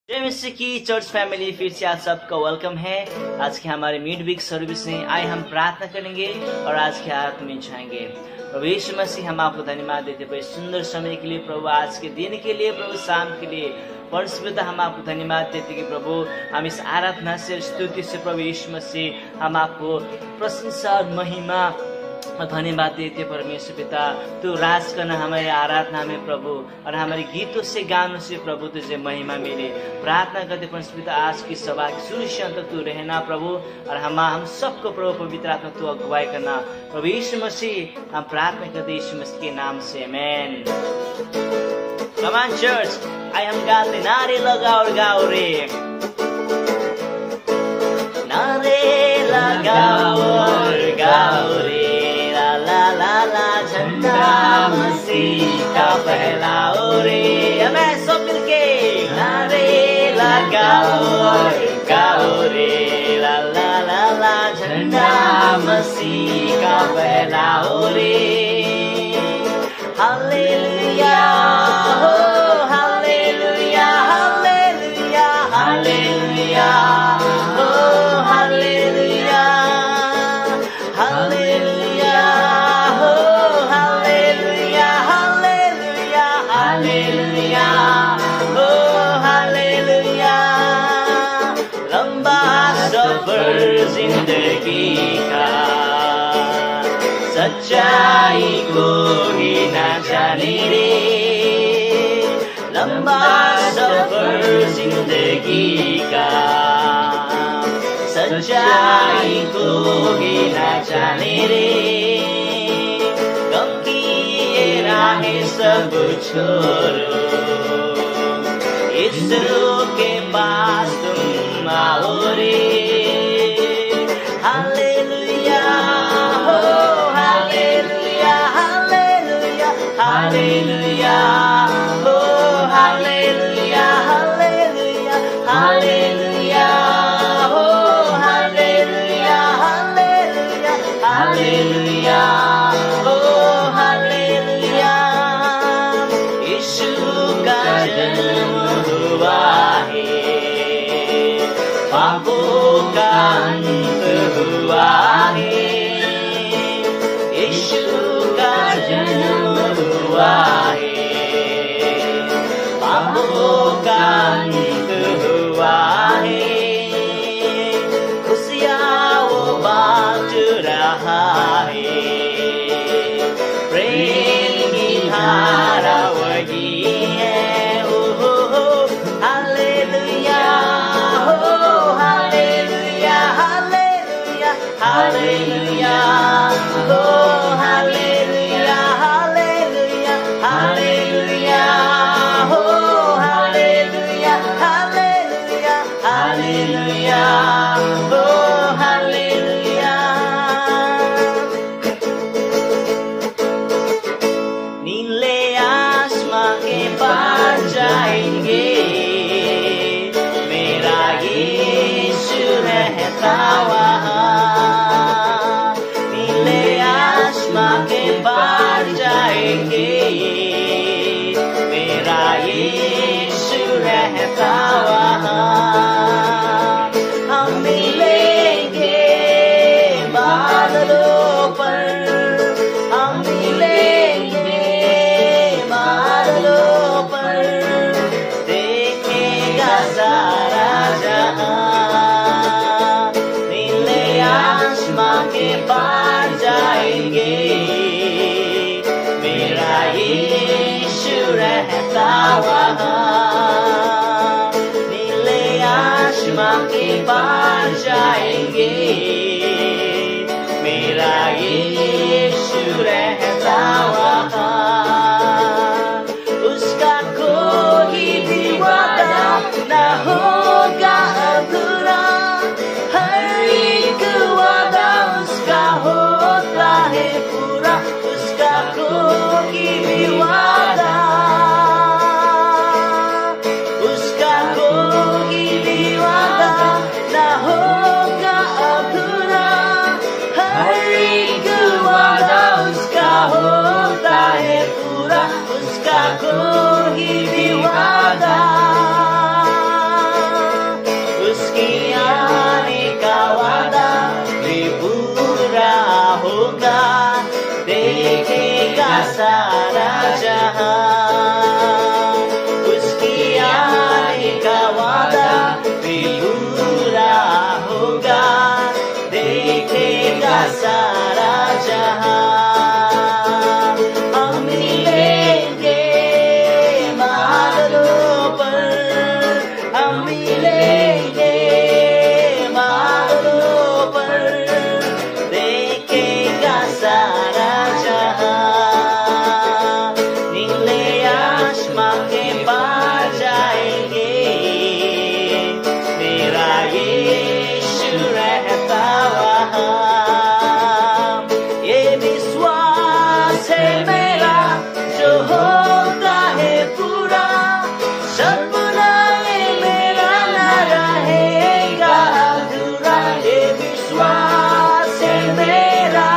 जय मसीह की church family, फिर से आप सबका वेलकम है। आज के हमारे मिड वीक सर्विस में आए हम प्रार्थना करेंगे और आज के आराधना में जाएंगे। प्रभु यीशु मसीह, हम आपको धन्यवाद देते प्रभु सुंदर समय के लिए, प्रभु आज के दिन के लिए, प्रभु शाम के लिए। परमेश्वर हम आपको धन्यवाद देते कि प्रभु हम इस आराधना से, स्तुति से प्रभु यीशु मसीह हम आपको प्रशंसा और महिमा धन्यवाद देते परमेश्वर पिता। तू राज करना हमारे आराधना में प्रभु, और हमारे गीतों से, गानों से प्रभु तुझे महिमा मिले। प्रार्थना करते परमेश्वर पिता, आज की सभा की शुरू से अंत तू रहना प्रभु, और हम सबको प्रभु पवित्र आत्मा तू अगुवाई करना प्रभु यीशु मसीह। हम प्रार्थना करते यीशु मसीह के नाम से, आमेन। कम ऑन चर्च, आइए हम गाते, नारे लगाओ और गाओ रे, नारे लगाओ और गाओ रे, झंडा मसीह का फहराओ रे। हमें सब मिलके नारे लगाओ और गाओ रे, ला ला ला ला, झंडा मसीह का फहराओ रे। हालेलुया हो, हालेलुया, हालेलुया, हालेलुया हो, हालेलुया, हालेलुया हो, हालेलुया, हालेलुया, हालेलुया हो, हालेलुया। लंबा सफर जिंदगी का, सच्चाई को ही ना जाने रे। लंबा सफर जिंदगी का, सच्चाई को ही ना जाने रे। गम की ये राहें सब छोड़ो, यीशु के पास तुम आओ रे। हालेलुया हो, हालेलुया, हालेलुया, हालेलुया हो, हालेलुया, हालेलुया, हालेलुया हो, हालेलुया, हालेलुया, हालेलुया हो, हालेलुया। यीशु का जन्म हुआ है, पापों का अंत हुआ है। यीशु का जन्म हुआ है, पापों का अंत हुआ है। खुशियाँ वो बांट रहा है, प्रेम की धारा वही है। हालेलुया हो, हालेलुया, हालेलुया, हालेलुया हो, हालेलुया, हालेलुया, हालेलुया हो, हालेलुया, हालेलुया, हालेलुया हो, हालेलुया। नीले आसमां के पार जाएंगे, मेरा यीशु रहता वहाँ। नीले आसमां के पार जाएंगे, मेरा यीशु रहता वहाँ। हम मिलेंगे बादलों पर, हम मिलेंगे बादलों पर, देखेगा सारा जहां। नीले आसमां के पार जाएंगे, मेरा यीशु रहता वहाँ। नीले आसमां के पार जाएंगे, मेरा यीशु रहता वहाँ। उसका कोई भी वादा न होगा अधूरा, हर एक वादा उसका होता है पूरा। उसका कोई भी वादा, उसका कोई भी वादा न होगा अधूरा, हर एक वादा उसका सारा जहां, उसकी आने का वादा भी पूरा होगा, देखेगा सारा जहां। हम मिलेंगे बादलों पर, हम मिलेंगे बादलों पर, देखेगा सारा जहां। नीले आसमां के पार जाएंगे, मेरा यीशु रहता वहाँ। ये विश्वास है मेरा जो होता है पूरा, सपना ये मेरा न रहेगा अधूरा। ये विश्वास है मेरा,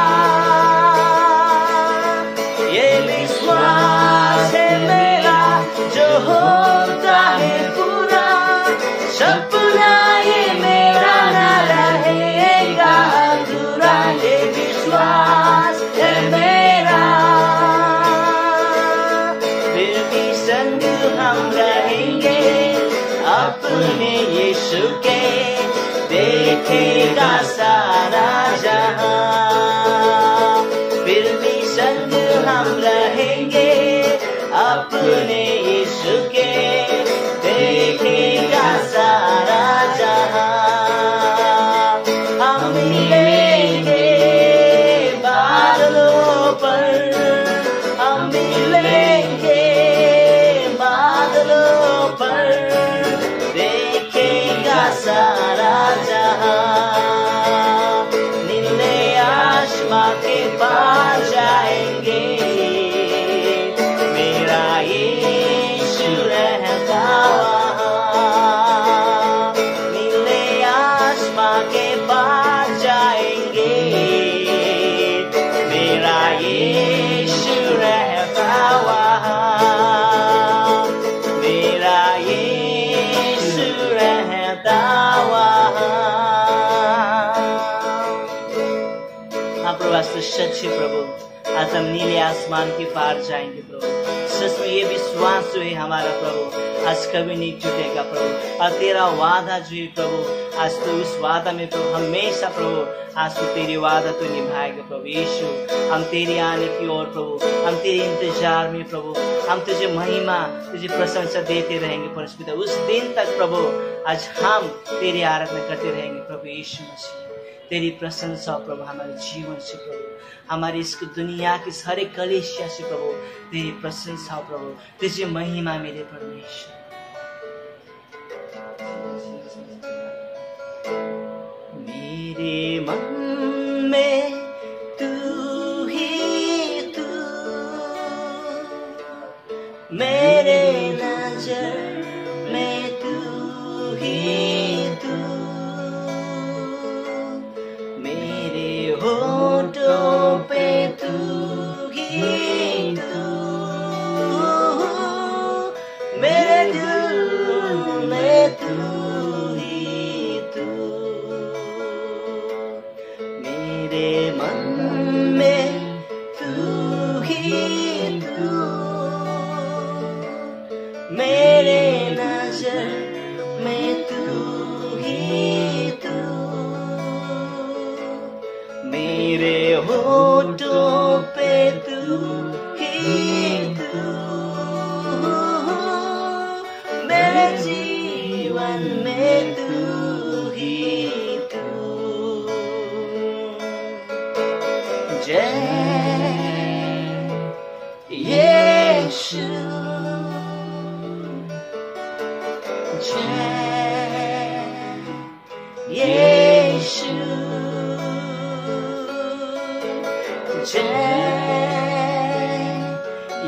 ये विश्वास है मेरा जो होता है पूरा, सपना ये मेरा न रहेगा अधूरा। ये विश्वास है मेरा, फिर भी संग हम रहेंगे अपने यीशु के, देखेगा सारा जहां। फिर भी संग हम रहेंगे अपने यीशु के, देखेगा सारा जहां। हम मिलेंगे बादलों पर, हम मिलेंगे बादलों पर, देखेगा सारा जहां। नीले आसमां के पार जाएंगे, मेरा यीशु रहता वहाँ। नीले आसमां के पार जाएंगे, मेरा यीशु रहता वहाँ, मेरा यीशु रहता वहाँ। हाँ प्रभु, आज तो सच है प्रभु, आज हम नीले आसमान के पार जाएंगे प्रभु। सच में ये विश्वास जो है हमारा प्रभु, आज कभी नहीं टूटेगा प्रभु। और तेरा वादा जो है प्रभु, आज तो उस वादा में प्रभु हमेशा प्रभु, आज तो तेरी वादा तो निभाएगा प्रभु यीशु। हम तेरे आने की ओर प्रभु, हम तेरे इंतजार में प्रभु, हम तुझे महिमा, तुझे प्रशंसा देते रहेंगे परमेश्वर। उस दिन तक प्रभु आज हम तेरी आराधना करते रहेंगे प्रभु यीशु मसीह। तेरी प्रशंसा प्रभु हमारे जीवन से प्रभु, हमारी इस दुनिया की सारे कलीसिया से प्रभु तेरी प्रशंसा प्रभु, तुझे महिमा मेरे परमेश्वर। मेरे मन में तू ही तू, मेरे नजर में तू ही तू, मेरे होठों पे तू ही तू, मेरे दिल में तू ही तू, मेरे मन में तू ही तू, मेरे नजर में तू ही तू, मेरे होठों पे तू ही तू, मेरे जीवन में तू ही तू। जय यीशु, जय यीशु, जय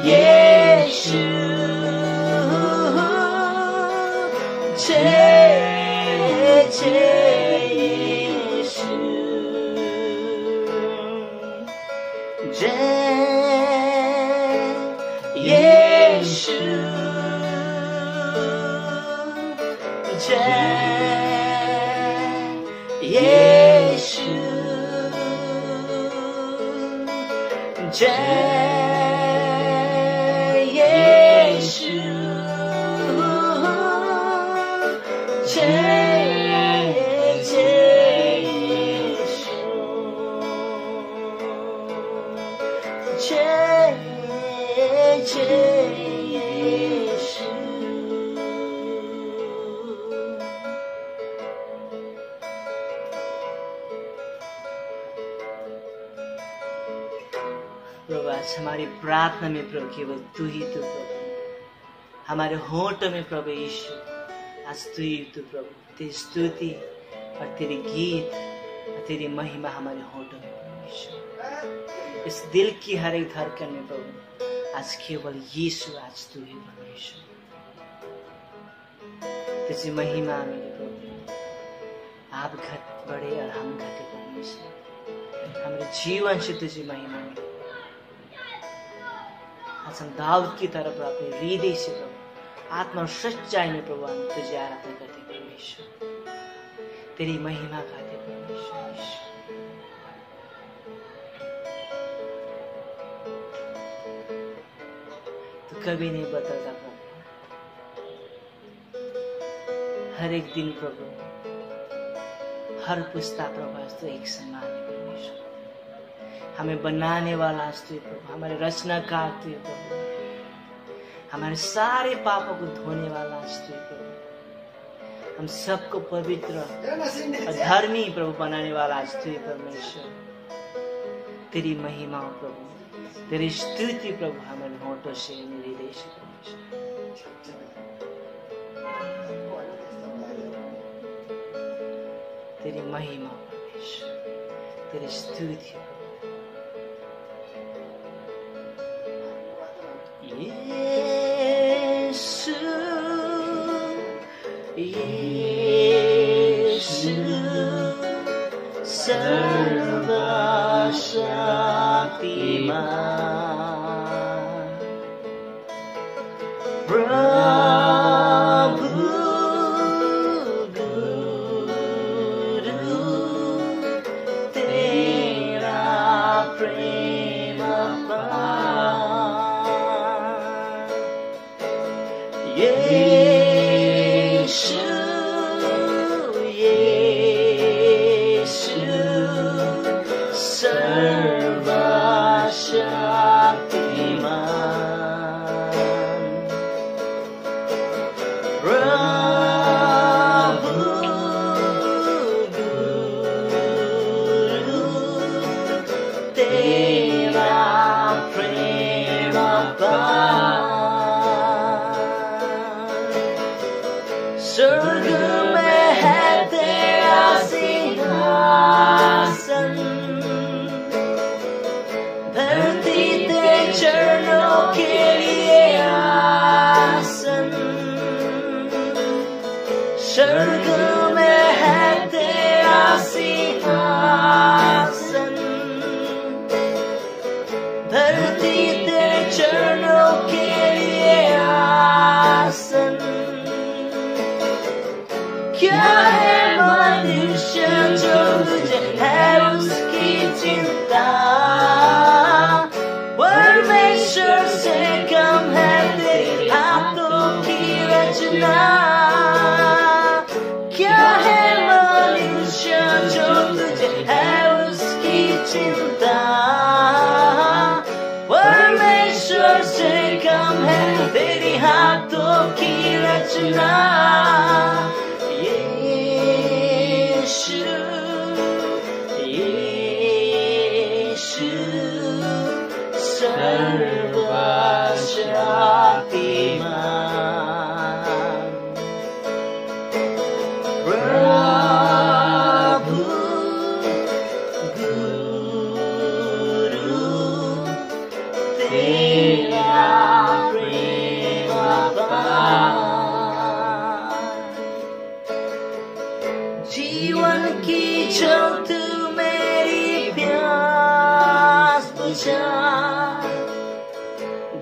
यीशु, जय यीशु, जय यीशु, जय यीशु, जय प्रभु आज हमारी प्रार्थना में प्रभु केवल तू ही तू प्रभु, हमारे होठों में प्रभु यीशु आज तू ही तू प्रभु, तेरी स्तुति और तेरी गीत और तेरी महिमा हमारे होठों में प्रभु यीशु। इस दिल की हर एक धड़कन में प्रभु आज केवल यीशु आज तू ही प्रभु यीशु। तेरी महिमा में प्रभु आप घट बढ़े और हम घटे प्रभु यीशु, हमारे जीवन से तुझी महिमा में आज हम दाऊद की तरह प्रभु अपने हृदय से प्रभु आत्मा और सच्चाई में प्रभु हम तुझे आराधना करते परमेश्वर, तेरी महिमा गाते परमेश्वर। तो कभी नहीं बदलता प्रभु, हर एक दिन प्रभु, हर पुस्ता प्रभु आज तो एक समान है परमेश्वर। हमें बनाने वाला आज तू प्रभु, हमारे रचनाकार तू प्रभु, हमारे सारे पापों को धोने वाला आज तू प्रभु, हम सबको पवित्र और धर्मी प्रभु बनाने वाला आज तू परमेश्वर। तेरी महिमा प्रभु, तेरी स्तुति प्रभु हमारे होठों से हृदय से परमेश्वर। तेरी महिमा परमेश्वर, तेरी स्तुति यीशु यीशु सर्वशक्तिमान प्रभु गुरु तेरा प्रेम यीशु यीशु सर्वशक्तिमान प्रभु गुरु तेरा प्रेम स्वर्ग में है तेरा सिंहासन, धरती तेरे चरणों के लिए आसन। स्वर्ग में है तेरा सिंहासन, धरती तेरे चरणों के लिए आसन। क्या है मनुष्य जो तुझे है उसकी चिंता, परमेश्वर से कम है तेरे हाथों की रचना। क्या है मनुष्य जो तुझे है उसकी चिंता, परमेश्वर से कम है तेरे हाथों की रचना। सर्वशक्तिमान प्रभु गुरु तेरा प्रेम जीवन की जो तू मेरी प्यास बुझा,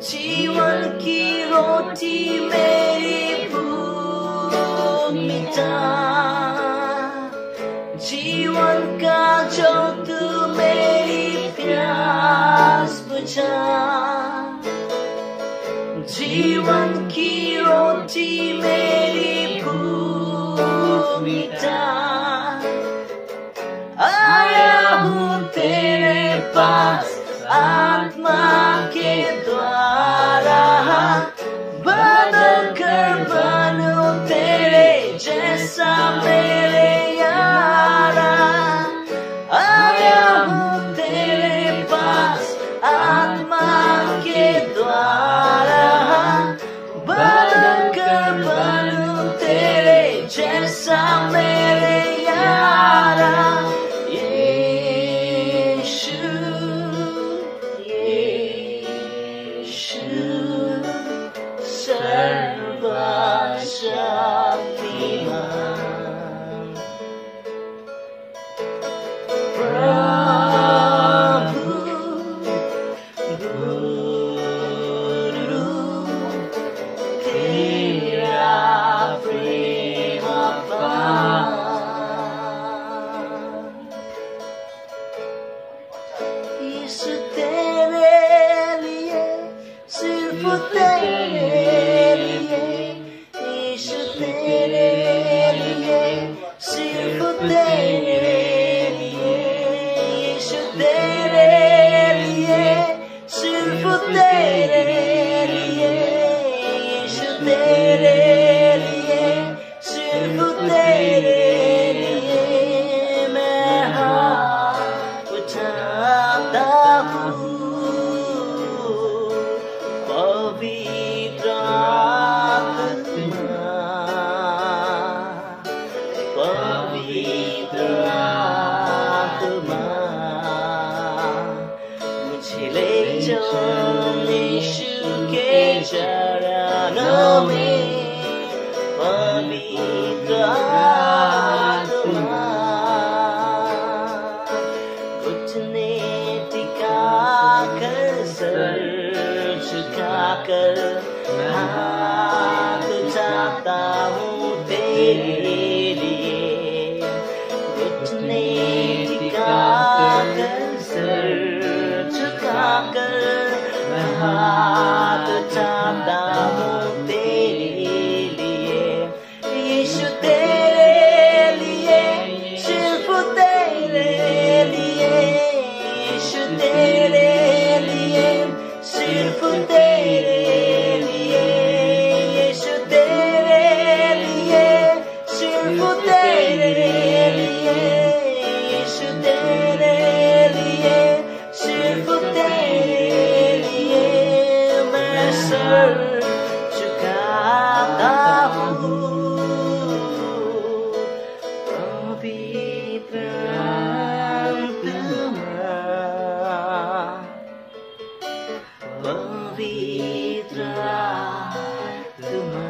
जीवन की रोटी मेरी भूख मिटा। जीवन का जो तू मेरी प्यास बुझा, जीवन की रोटी मेरी भूख मिटा। आया हूँ तेरे पास आत्मा के द्वारा, तेरे लिए, यीशु तेरे लिए, सिर्फ तेरे लिए, यीशु तेरे लिए, सिर्फ तेरे लिए, यीशु तेरे लिए, सिर्फ तेरे लिए मैं हाथ उठाता हूँ। पवित्र आत्मा, पवित्र आत्मा, मुझे ले चल यीशु के चरणों में। पवित्र आत्मा, घुटने टिकाकर सर झुकाकर हाथ उठाता हूँ तेरे लिए। घुटने टिकाकर सर झुकाकर हाथ उठाता हूँ तेरे लिए। यीशु तेरे लिए, सिर्फ तेरे लिए, यीशु तेरे लिए, सिर्फ तेरे लिए, यीशु तेरे लिए, सिर्फ तेरे लिए, यीशु तेरे लिए, सिर्फ तेरे लिए मैं सर झुकाता हूँ। पवित्र आत्मा, पवित्र आत्मा,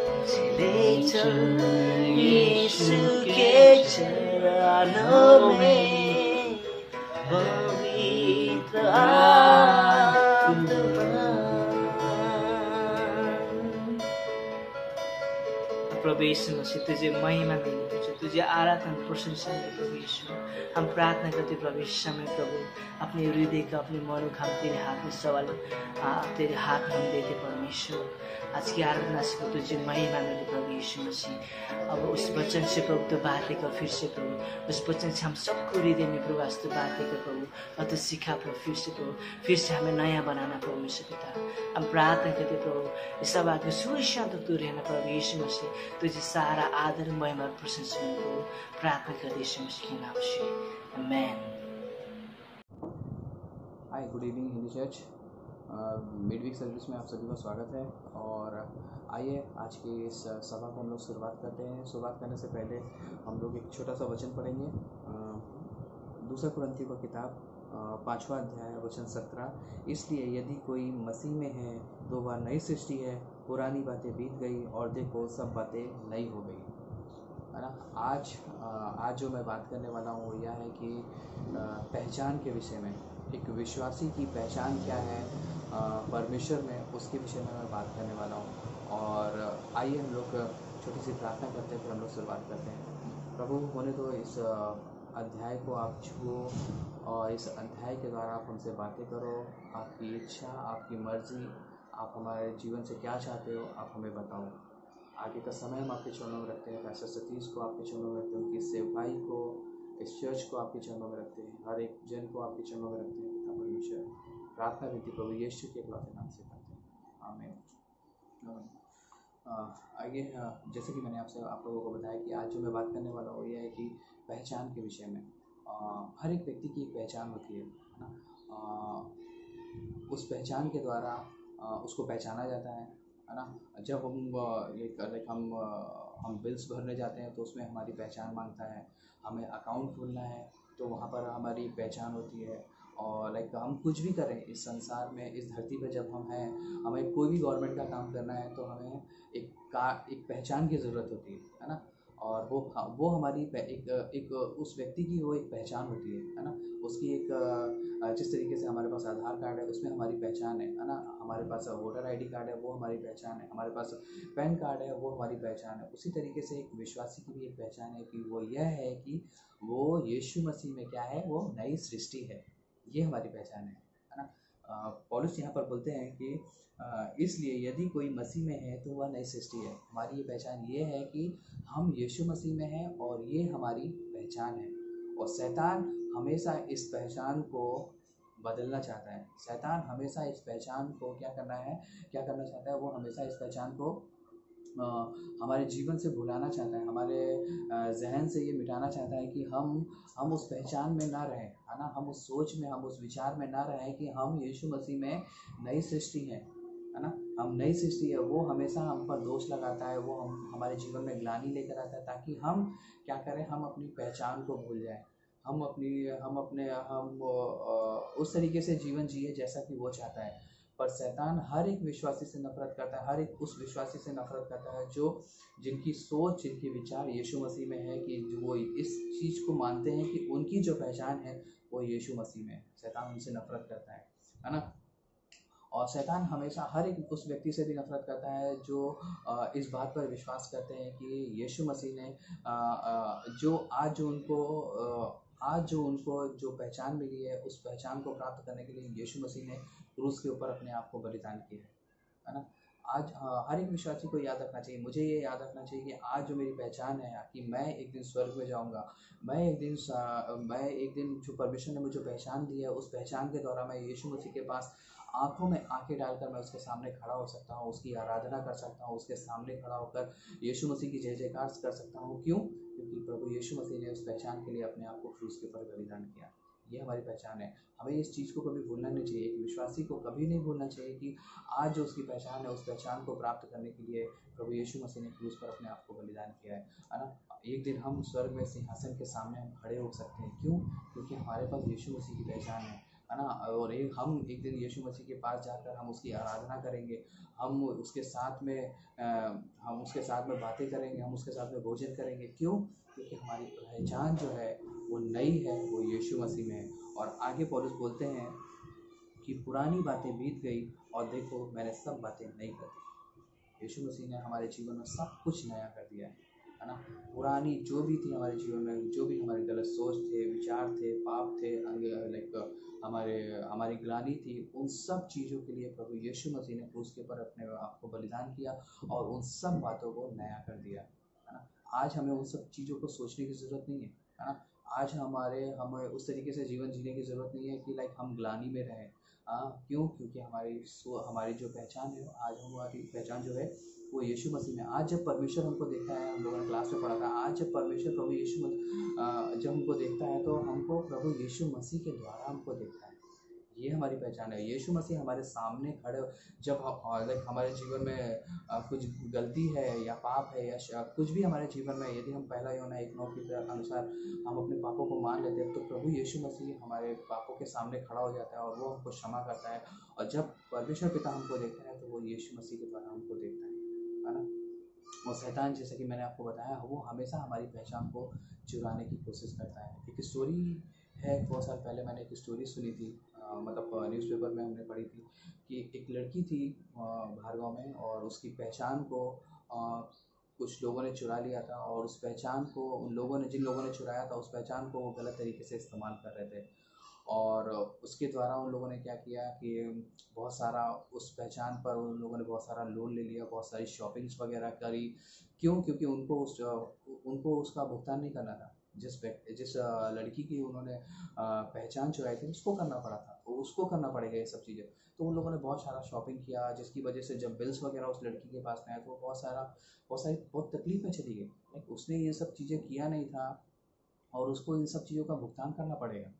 मुझे ले चल यीशु के चरणों में। पवित्र आत्मा, प्रभु यीशु मसीह तुझे महिमा मिले, तुझे आराधना प्रशंसा मिले प्रभु यीशु। हम प्रार्थना करते प्रभु यीशु में, प्रभु अपने हृदय का, अपने मनोकाम तेरे हाथ में सवाल तेरे हाथ में हम देते परमेश्वर। आज की आराधना से प्रभु तुझे महिमा मिले प्रभु यीशु मसीह। अब उस वचन से प्रभु तो बातें कर फिर से प्रभु, उस वचन से हम सबको हृदय में प्रभु आज तो बातें कर प्रभु, और तो सिखा प्रभु फिर से प्रभु, फिर से हमें नया बनाना परमेश्वर पिता। हम प्रार्थना करते प्रभु ये सब आदमी सूर्य शांत तू रहना प्रभु यीशु मसीह। तुझे सारा आदर महिमा प्रशंसा प्रभु प्रार्थना करते यीशु मसीह के नाम से, आमीन। Hi, good evening Hindi church. Midweek service में आप सभी का स्वागत है। और आइए आज की इस सभा को हम लोग शुरुआत करते हैं। शुरुआत करने से पहले हम लोग एक छोटा सा वचन पढ़ेंगे। दूसरा कुरिन्थियों का किताब 5वां अध्याय वचन 17। इसलिए यदि कोई मसीह में है तो वह नई सृष्टि है, पुरानी बातें बीत गई और देखो सब बातें नई हो गई। है ना। आज जो मैं बात करने वाला हूँ वो यह है कि पहचान के विषय में, एक विश्वासी की पहचान क्या है परमेश्वर में, उसके विषय में मैं बात करने वाला हूँ। और आइए हम लोग छोटी सी प्रार्थना करते हैं, फिर हम लोग शुरुआत करते हैं। प्रभु होने तो इस अध्याय को आप छुओ और इस अध्याय के द्वारा आप हमसे बातें करो। आपकी इच्छा, आपकी मर्जी, आप हमारे जीवन से क्या चाहते हो आप हमें बताओ। आगे का समय हम आपके चरणों में रखते हैं। पैसा सतीश को आपके चरणों में रखते हैं, उनकी सेवकाई को, इस चर्च को आपके चरणों में रखते हैं, हर एक जन को आपके चरणों में रखते हैं। पिता परमेश्वर, प्रार्थना विनती प्रभु यीशु के इकलौते नाम से करते हैं, आमीन। आगे जैसे कि मैंने आप लोगों को बताया कि आज जो मैं बात करने वाला हूँ यह है कि पहचान के विषय में। हर एक व्यक्ति की एक पहचान होती है ना। उस पहचान के द्वारा उसको पहचाना जाता है ना। जब हम बिल्स भरने जाते हैं तो उसमें हमारी पहचान मांगता है। हमें अकाउंट खोलना है तो वहाँ पर हमारी पहचान होती है। और हम कुछ भी करें इस संसार में, इस धरती पर जब हम हैं, हमें कोई भी गवर्नमेंट का काम करना है तो हमें एक पहचान की ज़रूरत होती है ना। और वो हमारी एक उस व्यक्ति की वो एक पहचान होती है ना। उसकी एक जिस तरीके से हमारे पास आधार कार्ड है उसमें हमारी पहचान है ना। हमारे पास वोटर आईडी कार्ड है वो हमारी पहचान है। हमारे पास पैन कार्ड है वो हमारी पहचान है। उसी तरीके से एक विश्वासी की भी एक पहचान है कि वो यह है कि वो यीशु मसीह में क्या है, वो नई सृष्टि है। ये हमारी पहचान है ना। पौलुस यहाँ पर बोलते हैं कि इसलिए यदि कोई मसीह में है तो वह नई सृष्टि है। हमारी ये पहचान ये है कि हम यीशु मसीह में हैं और ये हमारी पहचान है। और शैतान हमेशा इस पहचान को बदलना चाहता है। शैतान हमेशा इस पहचान को क्या करना चाहता है, वो हमेशा इस पहचान को हमारे जीवन से भुलाना चाहता है, हमारे जहन से ये मिटाना चाहता है कि हम उस पहचान में ना रहें, है ना, हम उस सोच में, हम उस विचार में ना रहें कि हम यीशु मसीह में नई सृष्टि हैं, है ना, हम नई सृष्टि है। वो हमेशा हम पर दोष लगाता है, वो हमारे जीवन में ग्लानि लेकर आता है, ताकि हम क्या करें, हम अपनी पहचान को भूल जाएं, हम उस तरीके से जीवन जिए जैसा कि वो चाहता है। पर शैतान हर एक विश्वासी से नफरत करता है, हर एक उस विश्वासी से नफरत करता है जिनकी सोच, जिनके विचार यीशु मसीह में है, कि जो वो इस चीज़ को मानते हैं कि उनकी जो पहचान है वो यीशु मसीह में है। शैतान उनसे नफरत करता है ना। और शैतान हमेशा हर एक उस व्यक्ति से भी नफरत करता है जो इस बात पर विश्वास करते हैं कि यीशु मसीह ने आज जो उनको जो पहचान मिली है, उस पहचान को प्राप्त करने के लिए यीशु मसीह ने क्रूस के ऊपर अपने आप को बलिदान किया है ना। आज हर एक विश्वासी को याद रखना चाहिए, मुझे ये याद रखना चाहिए कि आज जो मेरी पहचान है कि मैं एक दिन स्वर्ग में जाऊंगा, मैं एक दिन जो परमेश्वर ने मुझे पहचान दी है, उस पहचान के द्वारा मैं यीशु मसीह के पास आंखों में आंखें डालकर मैं उसके सामने खड़ा हो सकता हूँ, उसकी आराधना कर सकता हूँ, उसके सामने खड़ा होकर यीशु मसीह की जय जयकार कर सकता हूँ। क्यों? क्योंकि प्रभु यीशु मसीह ने उस पहचान के लिए अपने आप को क्रूस के ऊपर बलिदान किया। ये हमारी पहचान है। हमें इस चीज़ को कभी भूलना नहीं चाहिए। एक विश्वासी को कभी नहीं भूलना चाहिए कि आज जो उसकी पहचान है, उस पहचान को प्राप्त करने के लिए प्रभु यीशु मसीह ने क्रूस पर अपने आप को बलिदान किया है ना। एक दिन हम स्वर्ग में सिंहासन के सामने हम खड़े हो सकते हैं। क्यों? क्योंकि हमारे पास यीशु मसीह की पहचान है ना। और हम एक दिन यीशु मसीह के पास जाकर हम उसकी आराधना करेंगे, हम उसके साथ में बातें करेंगे, हम उसके साथ में भोजन करेंगे। क्यों? क्योंकि हमारी पहचान जो है वो नई है, वो यीशु मसीह में है। और आगे पौलुस बोलते हैं कि पुरानी बातें बीत गई और देखो मैंने सब बातें नई कर दी। यीशु मसीह ने हमारे जीवन में सब कुछ नया कर दिया है ना। पुरानी जो भी थी हमारे जीवन में, जो भी हमारे गलत सोच थे, विचार थे, पाप थे, हमारी ग्लानि थी, उन सब चीज़ों के लिए प्रभु यीशु मसीह ने क्रूस के ऊपर अपने आप को बलिदान किया और उन सब बातों को नया कर दिया है ना। आज हमें उन सब चीज़ों को सोचने की ज़रूरत नहीं है ना। आज हमें उस तरीके से जीवन जीने की ज़रूरत नहीं है कि हम ग्लानि में रहें। क्यों? क्योंकि हमारी जो पहचान है, आज हमारी पहचान जो है वो यीशु मसीह में। आज जब परमेश्वर हमको देखता है, हम लोगों ने क्लास में पढ़ा था, आज जब परमेश्वर प्रभु जब हमको देखता है तो हमको प्रभु यीशु मसीह के द्वारा हमको देखता है। ये हमारी पहचान है। यीशु मसीह हमारे सामने खड़े, जब हमारे जीवन में कुछ गलती है या पाप है या कुछ भी हमारे जीवन में, यदि हम पहला यूहन्ना 1:9 के अनुसार हम अपने पापों को मान लेते हैं, तो प्रभु यीशु मसीह हमारे पापों के सामने खड़ा हो जाता है और वो हमको क्षमा करता है। और जब परमेश्वर पिता हमको देखता है तो वो यीशु मसीह के द्वारा हमको देखता है ना। और शैतान, जैसे कि मैंने आपको बताया, वो हमेशा हमारी पहचान को चुराने की कोशिश करता है। एक स्टोरी है, बहुत साल पहले मैंने एक स्टोरी सुनी थी, मतलब न्यूज़पेपर में हमने पढ़ी थी कि एक लड़की थी भार्गव में, और उसकी पहचान को कुछ लोगों ने चुरा लिया था, और उस पहचान को जिन लोगों ने चुराया था, उस पहचान को वो गलत तरीके से इस्तेमाल कर रहे थे। और उसके द्वारा उन लोगों ने क्या किया कि बहुत सारा उस पहचान पर उन लोगों ने बहुत सारा लोन ले लिया, बहुत सारी शॉपिंग्स वगैरह करी। क्यों? क्योंकि उनको उसका भुगतान नहीं करना था। जिस लड़की की उन्होंने पहचान चुराई थी, उसको करना पड़ा था, उसको करना पड़ेगा ये सब चीज़ें। तो उन लोगों ने बहुत सारा शॉपिंग किया, जिसकी वजह से जब बिल्स वगैरह उस लड़की के पास में आए तो बहुत तकलीफ में चली गई। उसने ये सब चीज़ें किया नहीं था और उसको इन सब चीज़ों का भुगतान करना पड़ेगा,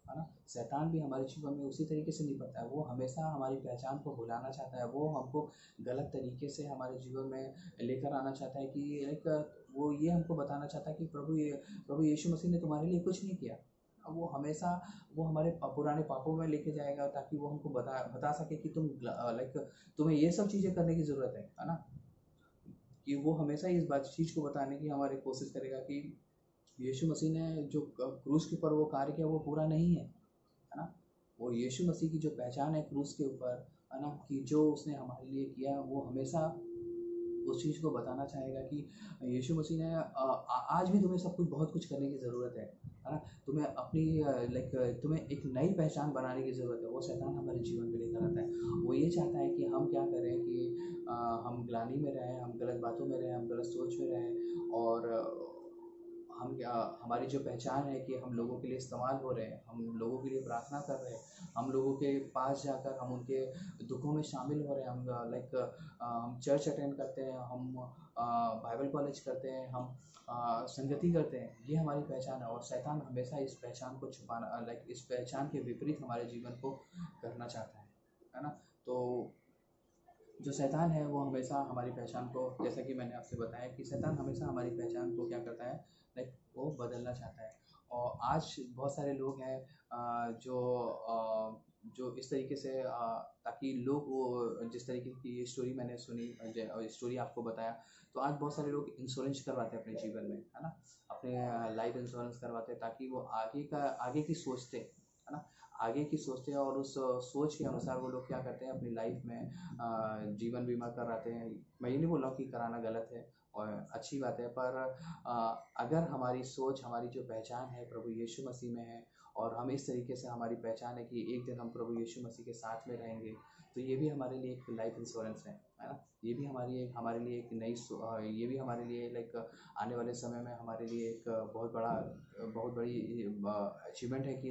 है ना। शैतान भी हमारे जीवन में उसी तरीके से निपटता है। वो हमेशा हमारी पहचान को भुलाना चाहता है, वो हमको गलत तरीके से हमारे जीवन में लेकर आना चाहता है कि वो ये हमको बताना चाहता है कि प्रभु यीशु मसीह ने तुम्हारे लिए कुछ नहीं किया। वो हमेशा वो हमारे पुराने पापों में लेके जाएगा, ताकि वो हमको बता सके कि तुम्हें ये सब चीज़ें करने की ज़रूरत है ना। कि वो हमेशा इस चीज़ को बताने की हमारी कोशिश करेगा कि यीशु मसीह ने जो क्रूस के ऊपर वो कार्य किया वो पूरा नहीं है ना। वो यीशु मसीह की जो पहचान है क्रूस के ऊपर, है ना, कि जो उसने हमारे लिए किया, वो हमेशा उस चीज़ को बताना चाहेगा कि यीशु मसीह ने आज भी तुम्हें बहुत कुछ करने की ज़रूरत है ना। तुम्हें अपनी तुम्हें एक नई पहचान बनाने की ज़रूरत है। वो शैतान हमारे जीवन में लेकर आता है। ये चाहता है कि हम क्या करें कि हम ग्लानि में रहें, हम गलत बातों में रहें, हम गलत सोच में रहें, और हम हमारी जो पहचान है कि हम लोगों के लिए इस्तेमाल हो रहे हैं, हम लोगों के लिए प्रार्थना कर रहे हैं, हम लोगों के पास जाकर हम उनके दुखों में शामिल हो रहे हैं, हम हम चर्च अटेंड करते हैं, हम बाइबल कॉलेज करते हैं, हम संगति करते हैं, ये हमारी पहचान है। और शैतान हमेशा इस पहचान को छुपाना, इस पहचान के विपरीत हमारे जीवन को करना चाहता है ना। तो जो शैतान है वो हमेशा हमारी पहचान को, जैसा कि मैंने आपसे बताया कि शैतान हमेशा हमारी पहचान को क्या करता है, वो बदलना चाहता है। और आज बहुत सारे लोग हैं जो इस तरीके से ताकि लोग वो जिस तरीके की स्टोरी मैंने सुनी, स्टोरी आपको बताया, तो आज बहुत सारे लोग इंश्योरेंस करवाते हैं अपने जीवन में, है ना, अपने लाइफ इंश्योरेंस करवाते हैं ताकि वो आगे की सोचते, है ना, आगे की सोचते हैं, और उस सोच के अनुसार वो लोग क्या करते हैं अपनी लाइफ में जीवन बीमा कराते हैं। मैं ये नहीं बोल रहा हूँ कि कराना गलत है और अच्छी बात है, पर अगर हमारी सोच, हमारी जो पहचान है प्रभु यीशु मसीह में है, और हम इस तरीके से हमारी पहचान है कि एक दिन हम प्रभु यीशु मसीह के साथ में रहेंगे, तो ये भी हमारे लिए एक लाइफ इंश्योरेंस है ना। ये भी हमारे लिए एक नई, ये भी हमारे लिए आने वाले समय में हमारे लिए एक बहुत बड़ी अचीवमेंट है कि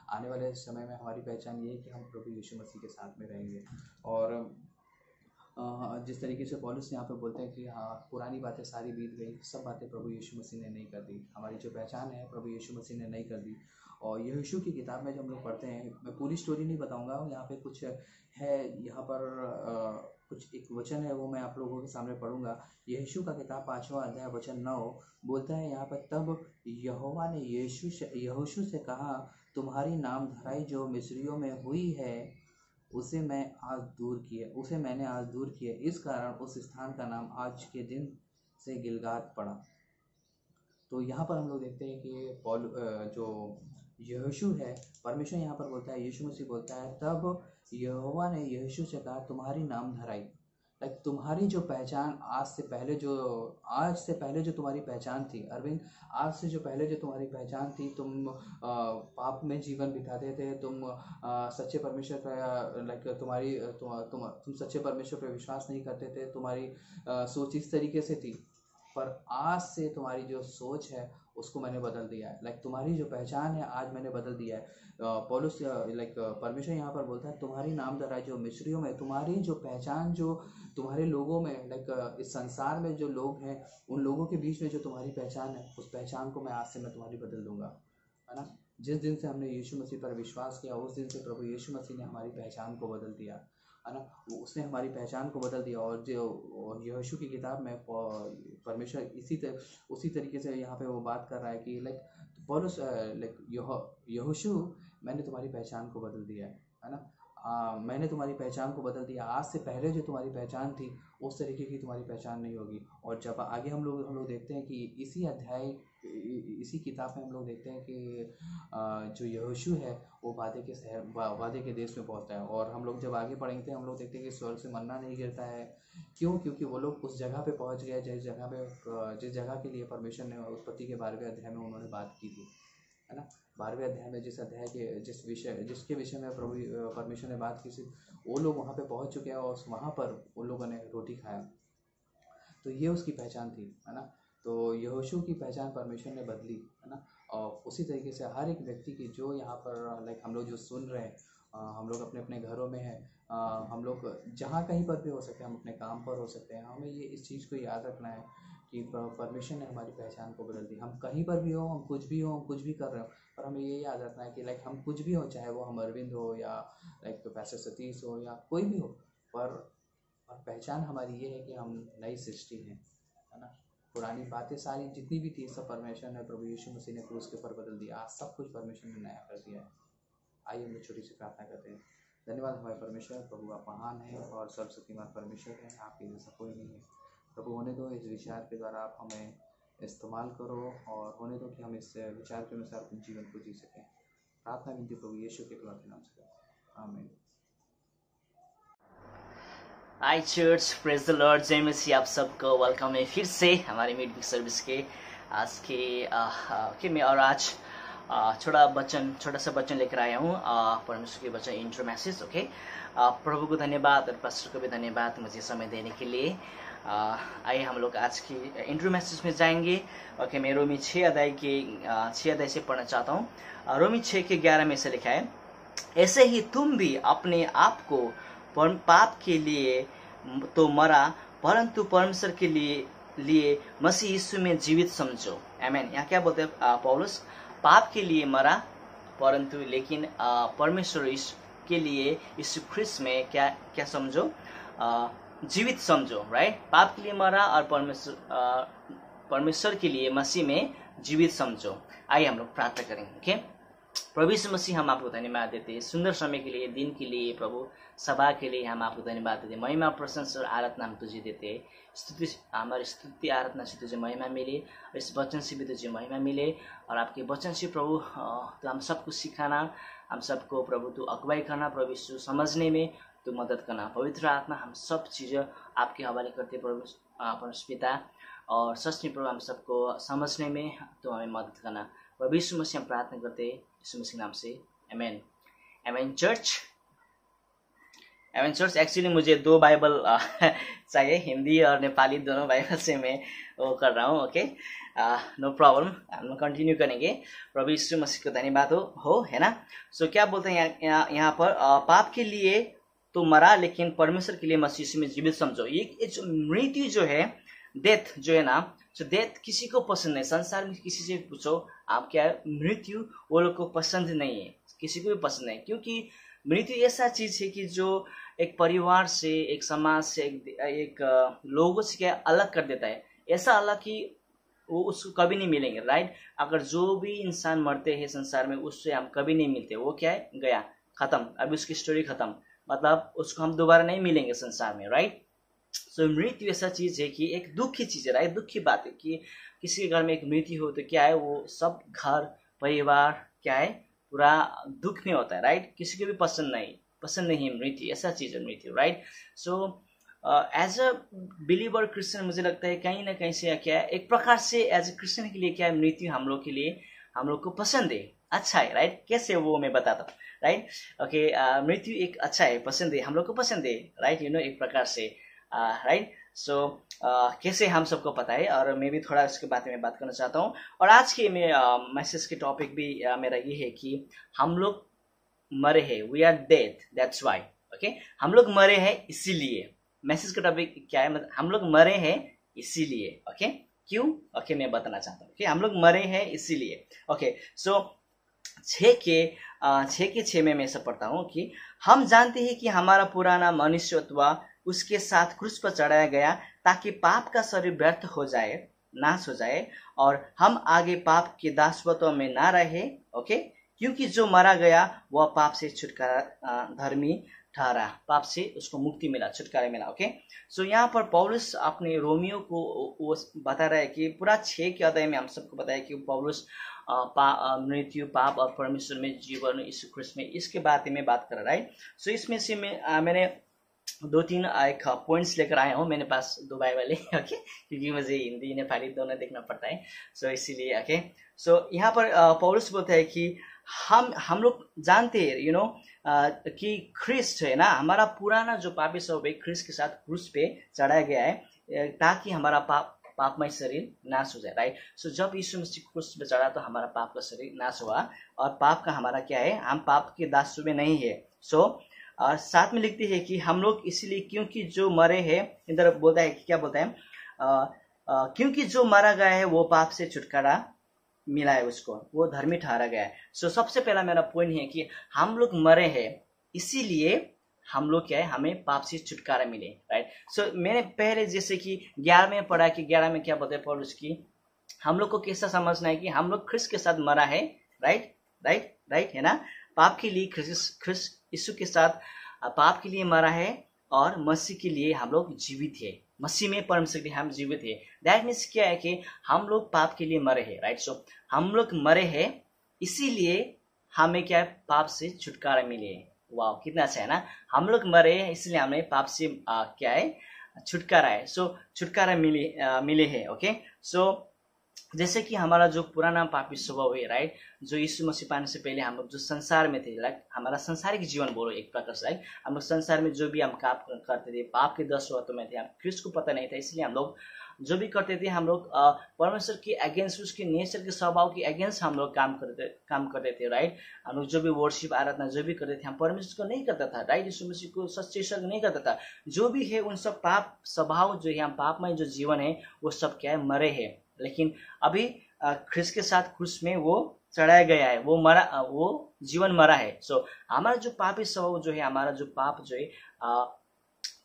आने वाले समय में हमारी पहचान ये है कि हम प्रभु यीशु मसीह के साथ में रहेंगे। और जिस तरीके से पौलुस यहाँ पे बोलते हैं कि हाँ, पुरानी बातें सारी बीत गई, सब बातें प्रभु यीशु मसीह ने नहीं कर दी, हमारी जो पहचान है प्रभु यीशु मसीह ने नहीं कर दी। और यहोशू की किताब में जब हम लोग पढ़ते हैं, मैं पूरी स्टोरी नहीं बताऊंगा, यहाँ पे कुछ है, यहाँ पर कुछ एक वचन है वो मैं आप लोगों के सामने पढ़ूंगा। यहोशू का किताब 5वां अध्याय वचन 9 बोलता है यहाँ पर, तब यहोवा ने यहोशू से कहा, तुम्हारी नाम धराई जो मिस्रियों में हुई है उसे मैंने आज दूर किया, इस कारण उस स्थान का नाम आज के दिन से गिलगाद पड़ा। तो यहाँ पर हम लोग देखते हैं कि जो यहोशू है, परमेश्वर यहाँ पर बोलता है, यीशु मसीह बोलता है, तब यहोवा ने यहोशू से कहा, तुम्हारी नाम धराई, तुम्हारी जो पहचान आज से पहले जो तुम्हारी पहचान थी अरविंद, आज से जो पहले जो तुम्हारी पहचान थी, तुम पाप में जीवन बिताते थे, तुम सच्चे परमेश्वर पर तुम सच्चे परमेश्वर पर विश्वास नहीं करते थे, तुम्हारी सोच इस तरीके से थी, पर आज से तुम्हारी जो सोच है उसको मैंने बदल दिया है। तुम्हारी जो पहचान है आज मैंने बदल दिया है। पौलुस परमेश्वर यहाँ पर बोलता है, तुम्हारी नाम धराई जो मिस्रियों में, तुम्हारी जो पहचान, जो तुम्हारे लोगों में इस संसार में जो लोग हैं, उन लोगों के बीच में जो तुम्हारी पहचान है, उस पहचान को मैं आज से तुम्हारी बदल दूंगा, है ना। जिस दिन से हमने यीशु मसीह पर विश्वास किया, उस दिन से प्रभु यीशु मसीह ने हमारी पहचान को बदल दिया, है ना, उसने हमारी पहचान को बदल दिया। और जो यहोशू की किताब में परमेश्वर उसी तरीके से यहाँ पे वो बात कर रहा है कि पौलुस यहोशू, मैंने तुम्हारी पहचान को बदल दिया है ना, मैंने तुम्हारी पहचान को बदल दिया, आज से पहले जो तुम्हारी पहचान थी उस तरीके की तुम्हारी पहचान नहीं होगी। और जब आगे हम लोग देखते हैं कि इसी किताब में हम लोग देखते हैं कि जो यहोशू है वो वादे के देश में पहुंचता है। और हम लोग जब आगे पढ़ेंगे हम लोग देखते हैं कि स्वर्ग से मन्ना नहीं गिरता है। क्यों? क्योंकि वो लोग उस जगह पे पहुंच गए जिस जगह के लिए परमेश्वर ने उत्पत्ति के 12वें अध्याय में उन्होंने बात की थी, है ना। 12वें अध्याय में जिसके विषय में प्रभु परमेश्वर ने बात की थी, वो लोग वहाँ पे पहुँच चुके हैं और वहाँ पर उन लोगों ने रोटी खाया। तो ये उसकी पहचान थी, है ना। तो यहोशू की पहचान परमेश्वर ने बदली, है ना। और उसी तरीके से हर एक व्यक्ति की जो यहाँ पर हम लोग जो सुन रहे हैं, हम लोग अपने अपने घरों में हैं, हम लोग जहाँ कहीं पर भी हो सकते हैं, हम अपने काम पर हो सकते हैं, हमें ये इस चीज़ को याद रखना है कि परमेश्वर ने हमारी पहचान को बदल दी। हम कहीं पर भी हो, हम कुछ भी कर रहे हो, पर हमें ये याद रखना है कि हम कुछ भी हो, चाहे वो हम अरविंद हो या पैसे सतीश हो या कोई भी हो, पर पहचान हमारी ये है कि हम नई सृष्टि हैं, है ना। पुरानी बातें सारी जितनी भी थी सब परमेश्वर ने, प्रभु यीशु मसीह ने क्रूस के ऊपर बदल दिया। आज सब कुछ परमेश्वर ने नया कर दिया है। आइए हम छोटी सी प्रार्थना करते हैं। धन्यवाद हमारे परमेश्वर, प्रभु आप महान हैं और सर्वशक्तिमान परमेश्वर हैं, आपके जैसा कोई नहीं है। प्रभु होने दो इस विचार के द्वारा आप हमें इस्तेमाल करो, और होने दो कि हम इस विचार के अनुसार अपने जीवन को जी सकें। प्रार्थना विनती प्रभु यीशु के नाम से, आमीन। हाय चर्च, प्रेज द लॉर्ड, जय मसीह। आप सबको वेलकम है फिर से हमारे मीट बिग सर्विस के आज के में। और आज छोटा सा वचन लेकर आया हूँ, परमेश्वर के वचन इंट्रो मैसेज। ओके, प्रभु को धन्यवाद और पास्टर को भी धन्यवाद मुझे समय देने के लिए। आइए हम लोग आज की इंट्रो मैसेज में जाएंगे। ओके, मैं रोमी 6 अध्याय से पढ़ना चाहता हूँ। रोमी 6 के 11 में से लिखा है, ऐसे ही तुम भी अपने आप को पाप के लिए तो मरा, परंतु परमेश्वर के लिए मसीह यीशु में जीवित समझो। आमीन। यहाँ क्या बोलते हैं पौलुस? पाप के लिए मरा, परंतु लेकिन परमेश्वर के लिए यीशु ख्रिस्त में क्या समझो? जीवित समझो। राइट, पाप के लिए मरा और परमेश्वर के लिए मसीह में जीवित समझो। आइए हम लोग प्रार्थना करेंगे। ओके, प्रभु यीशु मसीह, हम आपको धन्यवाद देते हैं सुंदर समय के लिए, दिन के लिए, प्रभु सभा के लिए हम आपको धन्यवाद देते हैं। महिमा, प्रशंसा और आराधना हम तुझे देते हैं। हमारी स्तुति आराधना से तुझे महिमा मिले, और इस वचन से भी तुझे महिमा मिले, और आपके वचन से प्रभु तो हम सबको सिखाना, हम सबको प्रभु तू अगुवाई करना, प्रभु यीशु समझने में तू मदद करना। पवित्र आत्मा हम सब चीज़ें आपके हवाले करते प्रभु परमेश्वर पिता, और सच में प्रभु हम सबको समझने में तो हमें मदद करना। प्रभु यीशु मसीह हम प्रार्थना करते हैं यीशु मसीह नाम से, आमीन। आमीन चर्च। एक्चुअली मुझे 2 बाइबल चाहिए, हिंदी और नेपाली दोनों बाइबल से मैं वो कर रहा हूँ। ओके, नो प्रॉब्लम, हम कंटिन्यू करेंगे। प्रभु यीशु मसीह को धन्यवाद हो, है ना। सो क्या बोलते हैं यहाँ पर, पाप के लिए तो मरा, लेकिन परमेश्वर के लिए मसीह यीशु में जीवित समझो। ये जो मृत्यु जो है, डेथ जो है ना, तो डेथ किसी को पसंद नहीं। संसार में किसी से पूछो आप क्या है, मृत्यु वो लोग को पसंद नहीं है, किसी को भी पसंद नहीं। क्योंकि मृत्यु ऐसा चीज है कि जो एक परिवार से, एक समाज से, एक लोगों से क्या अलग कर देता है। ऐसा अलग कि वो उसको कभी नहीं मिलेंगे। राइट, अगर जो भी इंसान मरते हैं संसार में, उससे हम कभी नहीं मिलते। वो क्या है, गया, खत्म, अभी उसकी स्टोरी खत्म, मतलब उसको हम दोबारा नहीं मिलेंगे संसार में। राइट, सो मृत्यु ऐसा चीज है कि एक दुख की चीज है। राइट, दुख की बात है कि किसी के घर में एक मृत्यु हो तो क्या है, वो सब घर परिवार क्या है, पूरा दुख में होता है। राइट, किसी को भी पसंद नहीं है मृत्यु, ऐसा चीज है मृत्यु। Right, so as a believer Christian मुझे लगता है कहीं ना कहीं से क्या है, एक प्रकार से एज अ क्रिश्चियन के लिए क्या है, मृत्यु हम लोग के लिए, हम लोग को पसंद है, अच्छा है। राइट, कैसे वो मैं बताता हूँ। राइट, ओके, मृत्यु एक अच्छा है, पसंद है, हम लोग को पसंद है। राइट, यू नो, एक प्रकार से। राइट, सो कैसे हम सबको पता है, और मैं भी थोड़ा इसके बारे में बात करना चाहता हूँ। और आज के मैसेज के टॉपिक भी मेरा ये है कि हम लोग मरे हैं, we are dead, that's why. Okay, हम लोग मरे हैं इसीलिए। मैसेज का टॉपिक क्या है, मतलब हम लोग मरे हैं इसीलिए। ओके, क्यों? ओके, मैं बताना चाहता हूँ कि हम लोग मरे हैं इसीलिए। ओके, सो 6 में मैं ऐसा पढ़ता हूँ कि हम जानते हैं कि हमारा पुराना मनुष्यत्व उसके साथ क्रूस पर चढ़ाया गया, ताकि पाप का शरीर व्यर्थ हो जाए, नाश हो जाए, और हम आगे पाप के दासत्व में ना रहे। ओके, क्योंकि जो मारा गया वह पाप से छुटकारा, धर्मी ठहरा, पाप से उसको मुक्ति मिला, छुटकारा मिला। ओके, सो यहाँ पर पौलुस अपने रोमियो को वो बता रहा है कि पूरा 6 के अध्याय में हम सबको बताया कि पौलुस मृत्यु, पाप और परमेश्वर में जीवन, यीशु ख्रिस्त में, इसके बारे में बात कर रहा है। सो इसमें से मैंने 2-3 एक पॉइंट्स लेकर आया हूँ। मेरे पास 2 बाइबल है। ओके, क्योंकि मुझे हिंदी नेपाली दोनों देखना पड़ता है, सो इसीलिए। ओके, सो यहाँ पर पौलुस बोलता है कि हम लोग जानते हैं, यू नो, कि ख्रिस्ट है ना, हमारा पुराना जो पापी स्वभाव ख्रिस्ट के साथ क्रूस पे चढ़ाया गया है, ताकि हमारा पापमय शरीर नाश हो जाए। राइट, सो जब यीशु मसीह क्रूस पे चढ़ा तो हमारा पाप का शरीर नाश हुआ, और पाप का हमारा क्या है, हम पाप के दास में नहीं है। सो और साथ में लिखते हैं कि हम लोग इसलिए, क्योंकि जो मरे हैं, इधर बोलता है कि क्या बोलता है, क्योंकि जो मारा गया है वो पाप से छुटकारा मिला है, उसको वो धर्मी ठहरा गया है। सो सबसे पहला मेरा पॉइंट है कि हम लोग मरे हैं इसीलिए हम लोग क्या है, हमें पाप से छुटकारा मिले। राइट, सो मैंने पहले जैसे कि 11 में पढ़ा कि 11 में क्या बोलते हैं पौलुस की, हम लोग को कैसा समझना है कि हम लोग ख्रिस्त के साथ मरा है। राइट है ना, पाप के लिए ख्रिस्त यीशु के साथ पाप के लिए मरा है, और मसीह के लिए हम लोग जीवित है, मसीह में परमेश्वर के लिए हम जीवित है। दैट मीन्स क्या है कि हम लोग पाप के लिए मरे हैं। राइट, सो हम लोग मरे हैं इसीलिए हमें क्या है, पाप से छुटकारा मिले। वाह, कितना अच्छा है ना, हम लोग मरे हैं इसलिए हमें पाप से क्या है, छुटकारा है। सो छुटकारा मिले है। ओके, सो जैसे कि हमारा जो पुराना पापी स्वभाव है, राइट, जो यीशु मसीह पाने से पहले हम लोग जो संसार में थे, लाइक हमारा संसारिक जीवन बोलो एक प्रकार से, लाइक हम लोग संसार में जो भी हम काम करते थे पाप के 10 वतों में थे, हम ख्रिस्त को पता नहीं था, इसलिए हम लोग जो भी करते थे हम लोग परमेश्वर के अगेंस्ट, उसके नेचर के स्वभाव के अगेंस्ट हम लोग काम करते थे, राइट। हम लोग जो भी वर्शिप आराधना जो भी करते थे हम परमेश्वर को नहीं करता था, राइट, यीशु मसीह को सच्चे ईश्वर नहीं करता था। जो भी है उन सब पाप स्वभाव जो है, हम पापमय जो जीवन है वो सब क्या है, मरे है। लेकिन अभी ख्रिस्त के साथ क्रूस में वो चढ़ाया गया है, वो मरा, वो जीवन मरा है। सो हमारा जो पापी स्वभाव जो है, हमारा जो पाप जो है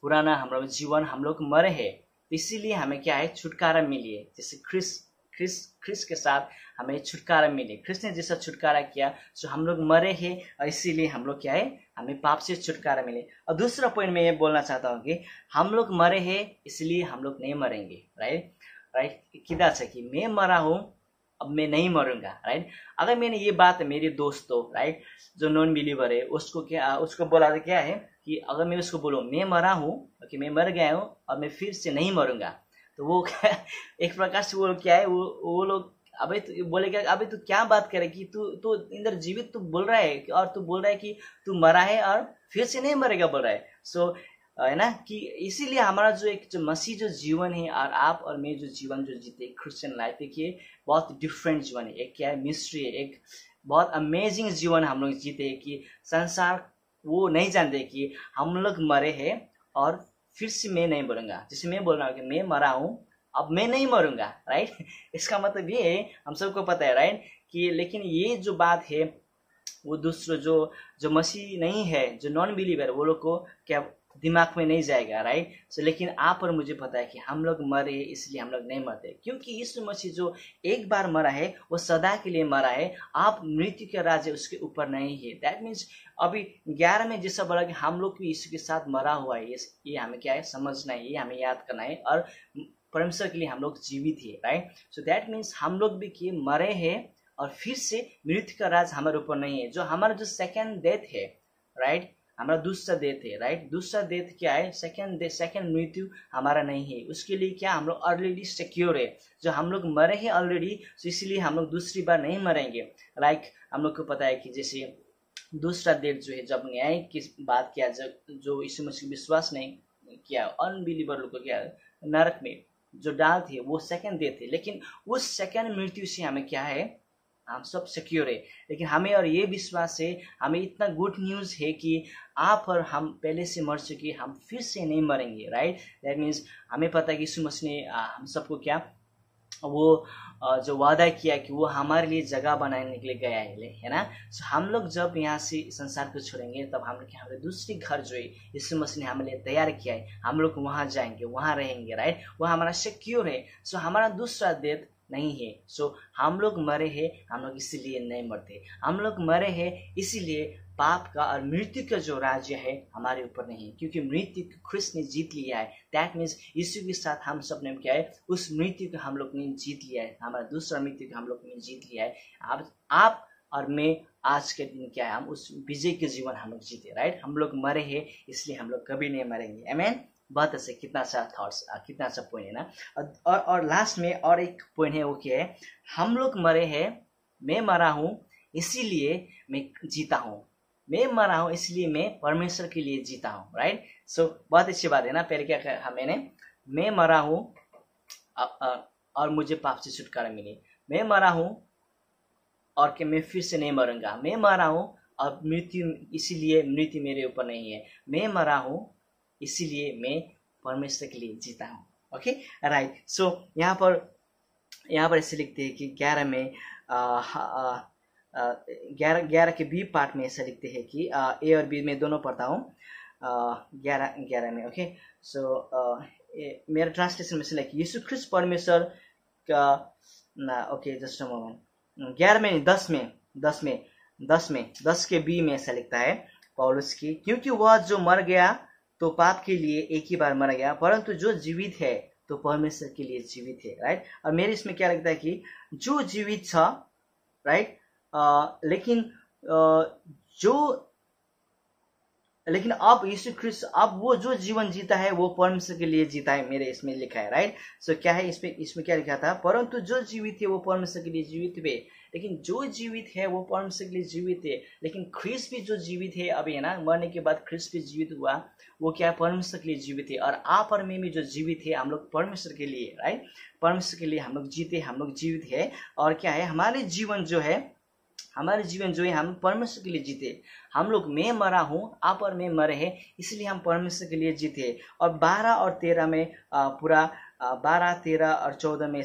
पुराना हमारा जीवन हम लोग मरे है, इसीलिए हमें क्या है, छुटकारा मिली है। जैसे ख्रिस्त के साथ हमें छुटकारा मिली, ख्रिस्त ने जैसा छुटकारा किया, सो हम लोग मरे हैं और इसीलिए हम लोग क्या है, हमें पाप से छुटकारा मिले। और दूसरा पॉइंट मैं ये बोलना चाहता हूँ कि हम लोग मरे हैं इसलिए हम लोग नहीं मरेंगे, राइट। किधर से कि मैं मरा हूँ अब मैं नहीं मरूंगा, राइट। अगर मैंने ये बात मेरे दोस्तों, राइट, जो नॉन बिलीवर है उसको बोला तो क्या है कि अगर मैं उसको बोलूँ मैं मरा हूँ, कि मैं मर गया हूँ और मैं फिर से नहीं मरूंगा, तो वो एक प्रकार से वो क्या है, वो लोग अबे तो बोलेगा, अबे तू क्या बात करे कि तू इंद्र जीवित तू बोल रहा है और तू बोल रहा है कि तू मरा है और फिर से नहीं मरेगा बोल रहा है। सो है ना, कि इसीलिए हमारा जो एक जो मसीह जो जीवन है और आप और मैं जो जीवन जो जीते क्रिश्चियन लाइफ, देखिए बहुत डिफरेंट जीवन है। एक क्या है, मिस्ट्री है, एक बहुत अमेजिंग जीवन हम लोग जीते हैं कि संसार वो नहीं जानते कि हम लोग मरे हैं और फिर से मैं नहीं मरूंगा। जैसे मैं बोल रहा हूँ कि मैं मरा हूँ अब मैं नहीं मरूंगा, राइट। इसका मतलब ये है, हम सबको पता है, राइट, कि लेकिन ये जो बात है वो दूसरों जो मसीह नहीं है, जो नॉन बिलीवर, वो लोग को क्या दिमाग में नहीं जाएगा, राइट। सो लेकिन आप और मुझे पता है कि हम लोग मरे इसलिए हम लोग नहीं मरते, क्योंकि यीशु मसीह जो एक बार मरा है वो सदा के लिए मरा है। आप मृत्यु के राज्य उसके ऊपर नहीं है। दैट मीन्स अभी 11 में जैसा बोला कि हम लोग भी यीशु के साथ मरा हुआ है, ये हमें क्या है, समझना है, ये हमें याद करना है, और परमेश्वर के लिए हम लोग जीवित है, राइट। सो दैट मीन्स हम लोग भी कि मरे हैं और फिर से मृत्यु का राज हमारे ऊपर नहीं है। जो हमारा जो सेकेंड डेथ है, राइट, हमारा दूसरा डेथ है, राइट। दूसरा डेथ क्या है, सेकेंड मृत्यु हमारा नहीं है। उसके लिए क्या, हम लोग ऑलरेडी सिक्योर है। जो हम लोग मरे हैं ऑलरेडी, तो इसलिए हम लोग दूसरी बार नहीं मरेंगे। लाइक हम लोग को पता है कि जैसे दूसरा डेथ जो है, जब न्याय की बात किया, जो यीशु मसीह विश्वास नहीं किया, अनबिलीवर लोग को क्या नरक में जो डाल थे, वो सेकेंड डेथ है। लेकिन उस सेकेंड मृत्यु से हमें क्या है, हम सब सिक्योर है। लेकिन हमें और ये विश्वास है, हमें इतना गुड न्यूज़ है कि आप और हम पहले से मर चुके, हम फिर से नहीं मरेंगे, राइट। दैट मीन्स हमें पता है कि यीशु मसीह ने हम सबको क्या वो जो वादा किया कि वो हमारे लिए जगह बनाने के लिए गया है ना। सो हम लोग जब यहाँ से संसार को छोड़ेंगे तब हम लोग हमारे दूसरी घर जो है यीशु मसीह ने हमारे लिए तैयार किया है, हम लोग वहाँ जाएंगे, वहाँ रहेंगे, राइट। वो हमारा सिक्योर है। सो हमारा दूसरा डेथ नहीं है। सो हम लोग मरे हैं, हम लोग इसीलिए नहीं मरते। हम लोग मरे हैं इसीलिए पाप का और मृत्यु का जो राज्य है हमारे ऊपर नहीं, क्योंकि मृत्यु को ख्रिस्त ने जीत लिया है। दैट मीन्स यीशु के साथ हम सब ने क्या है, उस मृत्यु को हम लोग ने जीत लिया है। हमारा दूसरा मृत्यु को हम लोग ने जीत लिया है। आप और मैं आज के दिन क्या है, हम उस विजय के जीवन हम लोग जीते, राइट। हम लोग मरे हैं इसलिए हम लोग कभी नहीं मरेंगे। आमीन। बहुत अच्छा, कितना अच्छा थॉट्स, कितना अच्छा पॉइंट है ना। और लास्ट में और एक पॉइंट है, वो क्या है, हम लोग मरे हैं, मैं मरा हूँ इसीलिए मैं जीता हूँ, मैं मरा हूँ इसलिए मैं परमेश्वर के लिए जीता हूँ, राइट। सो बहुत अच्छी बात है ना। पहले क्या कहा मैंने, मैं मरा हूँ और मुझे पाप से छुटकारा मिली, मैं मरा हूँ और कि मैं फिर से नहीं मरूंगा, मैं मरा हूँ और मृत्यु इसीलिए मृत्यु मेरे ऊपर नहीं है, मैं मरा हूँ इसीलिए मैं परमेश्वर के लिए जीता हूँ। Okay, right. सो यहाँ पर ऐसे लिखते हैं कि 11 में 11 के बी पार्ट में ऐसा लिखते हैं कि ए और बी में दोनों पढ़ता हूँ 11 में। ओके, सो मेरा ट्रांसलेशन में से लाइक यीशु ख्रिस्ट परमेश्वर का ना। Okay, just a moment. 11 में 10 के बी में ऐसा लिखता है पौलुस की, क्योंकि वह जो मर गया तो पाप के लिए एक ही बार मर गया, परंतु जो जीवित है तो परमेश्वर के लिए जीवित है, राइट। और मेरे इसमें क्या लगता है कि जो जीवित था, राइट, लेकिन जो लेकिन अब यीशु ख्रिस्ट अब वो जो जीवन जीता है वो परमेश्वर के लिए जीता है, मेरे इसमें लिखा है, राइट। सो क्या है इसमें क्या लिखा था, परंतु जो जीवित है वो परमेश्वर के लिए जीवित है। लेकिन जो जीवित है वो परमेश्वर के लिए जीवित है। लेकिन ख्रिस्ट भी जो जीवित है अभी, है ना, मरने के बाद ख्रिस्ट भी जीवित हुआ, वो क्या है, परमेश्वर के लिए जीवित है। और आप और मैं भी जो जीवित है हम लोग परमेश्वर के लिए, राइट, परमेश्वर के लिए हम लोग जीते, हम लोग जीवित है। और क्या है, हमारे जीवन जो है हम परमेश्वर के लिए जीते। हम लोग, मैं मरा हूँ, आप और मैं मरे हैं, इसलिए हम परमेश्वर के लिए जीते। और 12 और 13 में पूरा 12, 13 और 14 में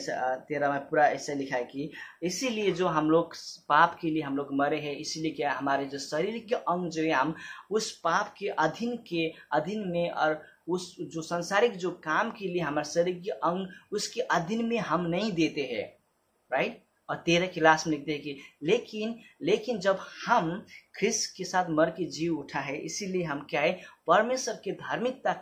13 में पूरा ऐसा लिखा है कि इसीलिए जो हम लोग पाप के लिए हम लोग मरे हैं, इसीलिए क्या हमारे जो शरीर के अंग जो है हम उस पाप के अधीन में, और उस जो सांसारिक जो काम के लिए हमारे शरीर के अंग उसके अधीन में हम नहीं देते हैं, राइट। और 13 की लास्ट में लिखते हैं कि लेकिन जब हम ख्रिस्त के साथ मर के जी उठा है, इसीलिए हम क्या है, परमेश्वर के धार्मिकता